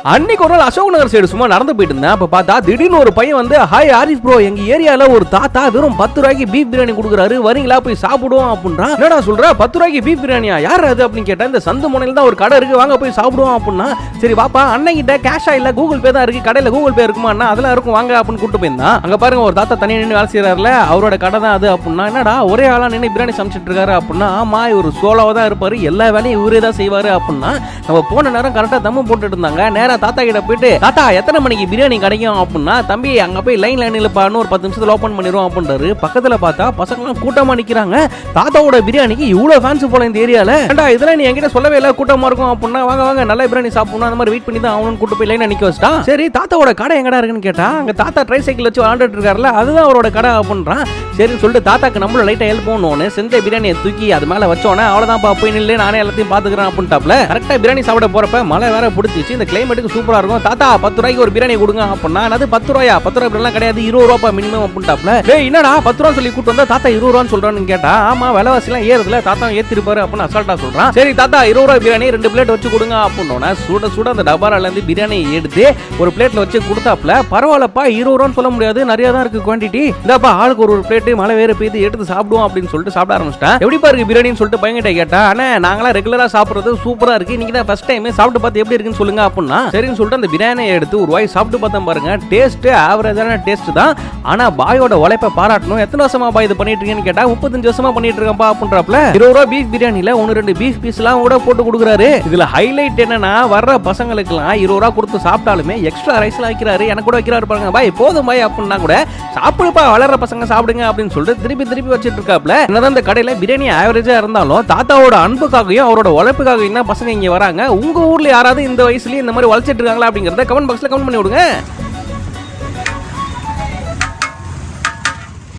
அன்னைக்கு ஒரு நாள் அசோக் நகர் சைடு சும்மா நடந்து போயிட்டு இருந்தேன். அப்ப பார்த்தா திடீர்னு ஒரு பையன் வந்து, ஹாய் ஆரிஸ் ப்ரோ, எங்க ஏரியால ஒரு தாத்தா வெறும் 10 ரூபாய்க்கு பீஃப் பிரியாணி கொடுக்குறாரு, வரீங்களா போய் சாப்பிடுவோம் அப்படின்றான். என்னடா சொல்ற, 10 ரூபாய்க்கு பீஃப் பிரியாணியா, யார் அது அப்படின்னு கேட்டா, இந்த சந்து முனையில தான் ஒரு கடை இருக்கு, வாங்க போய் சாப்பிடுவோம் அப்படின்னா. சரி வாப்பா, அண்ணன்கிட்ட கேஷா இல்ல கூகுள் பே தான் இருக்கு, கடையில கூகுள் பே இருக்குமா அண்ணா, அதெல்லாம் இருக்கும் வாங்க அப்படின்னு கூட்டு போயிருந்தான். அங்க பாருங்க ஒரு தாத்தா தனியா நின்று வேலை செய்யறாருல, அவரோட கடை தான் அது அப்படின்னா. என்னடா ஒரே ஆளா நின்று பிரியாணி சமைச்சிட்டு இருக்காரு அப்படின்னா, ஆமா இவர் சோலோவா தான் இருப்பாரு, எல்லா வேலையும் இவரே தான் செய்வாரு அப்படின்னா. நம்ம போன நேரம் கரெக்டா தம்மு போட்டுட்டு இருந்தாங்க. நேரா தாத்தா கிட்ட போயிட்டு, தாத்தா எத்தனை மணிக்கு பிரியாணி கிடைக்கும் அப்படின்னா, தம்பி அங்க போய் லைன்ல நில்லுப்பான்னு ஒரு 10 நிமிஷத்துல ஓபன் பண்ணிடுவோம் அப்படின்றாரு. பக்கத்துல பார்த்தா பசங்க கூட்டமா நிக்கிறாங்க. தாத்தாவோட பிரியாணிக்கு இவ்வளவு ஃபேன்ஸ் போல இந்த ஏரியால. ஏண்டா இதெல்லாம் நீ என்கிட்ட சொல்லவே இல்ல, கூட்டமா இருக்கும் அப்படின்னா, வாங்க வாங்க நல்ல பிரியாணி சாப்பிடணும், அந்த மாதிரி வெயிட் பண்ணி தான் அவனும் கூட்டு போய் லைன்ல நிக்க வச்சிட்டான். சரி தாத்தாவோட கடை எங்கடா இருக்குன்னு கேட்டா, அங்க தாத்தா ட்ரை சைக்கிள் வச்சு விளையாண்டுட்டு இருக்காருல்ல, அதுதான் அவரோட கடை அப்படின்றான். சரின்னு சொல்லிட்டு தாத்தாக்கு நம்மள லைட்டா ஹெல்ப் பண்ணணும்னு செஞ்ச பிரியாணியை தூக்கி அது மேல வச்சோன்னே, அவ்வளவுதான் போய் நில்லு நானே எல்லாத்தையும் பாத்துக்கிறேன் அப்படின்ட்டாப்ல. கரெக்டா பிரியாணி சாப்பிட போறப்ப மழை வேற பிடிச்சிச்சு. இந்த கிளைமேட்டுக்கு சூப்பரா இருக்கும். தாத்தா 10 ரூபாய்க்கு ஒரு பிரியாணி கொடுங்க அப்படின்னா, அது 10 ரூபாயா, 10 ரூபாய் கிடையாது 20 ரூபாய் மினிமம் அப்படின்ட்டாப்ல. டேய் என்னடா 10 ரூபாய் சொல்லி கூட்டு வந்தா தாத்தா 20 ரூபான்னு சொல்றான்னு கேட்டா, ஆமா விலைவாசி எல்லாம் ஏறுதுல, தாத்தா ஏத்திருப்பாரு அப்படின்னு அசால்ட்டா சொல்றான். சரி தாத்தா 20 ரூபாய் பிரியாணி 2 பிளேட் வச்சு கொடுங்க அப்படின்னோட, சுட சுட அந்த டபாரால இருந்து பிரியாணி எடுத்து ஒரு பிளேட்ல வச்சு கொடுத்தாப்ல. பரவாயில்லப்பா 20 ரூபான்னு சொல்ல முடியாது, நிறைய தான் இருக்கு குவான்டிட்டி, இந்தாப்பா ஆளுக்கு ஒரு பிளேட், மழை வேற பெய்து எடுத்து சாப்பிடுவோம் அப்படின்னு சொல்லிட்டு சாப்பிட ஆரம்பிச்சிட்டேன். எப்படிப்பா இருக்கு பிரியாணின்னு சொல்லிட்டு பையன்கிட்ட கேட்டா, அண்ணா நாங்களாம் ரெகுலரா சாப்பிடுறது சூப்பரா இருக்கு, இன்னைக்கு தான் ஃபர்ஸ்ட் டைம் சாப்பிட்டு பார்த்து எப்படி இருக்குன்னு சொல்லுங்க அப்படின்னா. சரின்னு சொல்லிட்டு அந்த பிரியாணியை எடுத்து ஒரு வாய் சாப்பிட்டு பார்த்தேன் பாருங்க. டேஸ்ட் ஆவரேஜான டேஸ்ட் தான், ஆனா பாயோட உழைப்பை பாராட்டணும். எத்தனை வருஷமா பா இது பண்ணிட்டு இருக்கேன்னு கேட்டா, 35 வருஷமா பண்ணிட்டு இருக்கேன்ப்பா அப்படின்றப்பல 20 ரூபாய் பீஃப் பிரியாணில 1-2 பீஃப் பீஸ்லாம் கூட போட்டு கொடுக்குறாரு. இதுல ஹைலைட் என்னன்னா, வர்ற பசங்களுக்கு எல்லாம் 20 ரூபாய் கொடுத்து சாப்பிட்டாலுமே எக்ஸ்ட்ரா ரைஸ்ல வைக்கிறாரு, எனக்கு கூட வைக்கிறாரு பாருங்க. பாய் போதும் பாய் அப்படின்னா கூட, சாப்பிடுப்பா வளர்ற பசங்க சாப்பிடுங்க அப்படின்னு சொல்லிட்டு திருப்பி திருப்பி வச்சிட்டு இருக்காப்ல. என்னதான் இந்த கடையில பிரியாணி ஆவரேஜா இருந்தாலும் தாத்தாவோட அன்புக்காகவும் அவரோட உழைப்புக்காகவும் தான் பசங்க இங்க வராங்க. உங்க ஊர்ல யாராவது இந்த வயசுலயே இந்த மாதிரி உழைச்சிட்டு இருக்காங்களா அப்படிங்கறத கமெண்ட் பாக்ஸ்ல கமெண்ட் பண்ணி விடுங்க.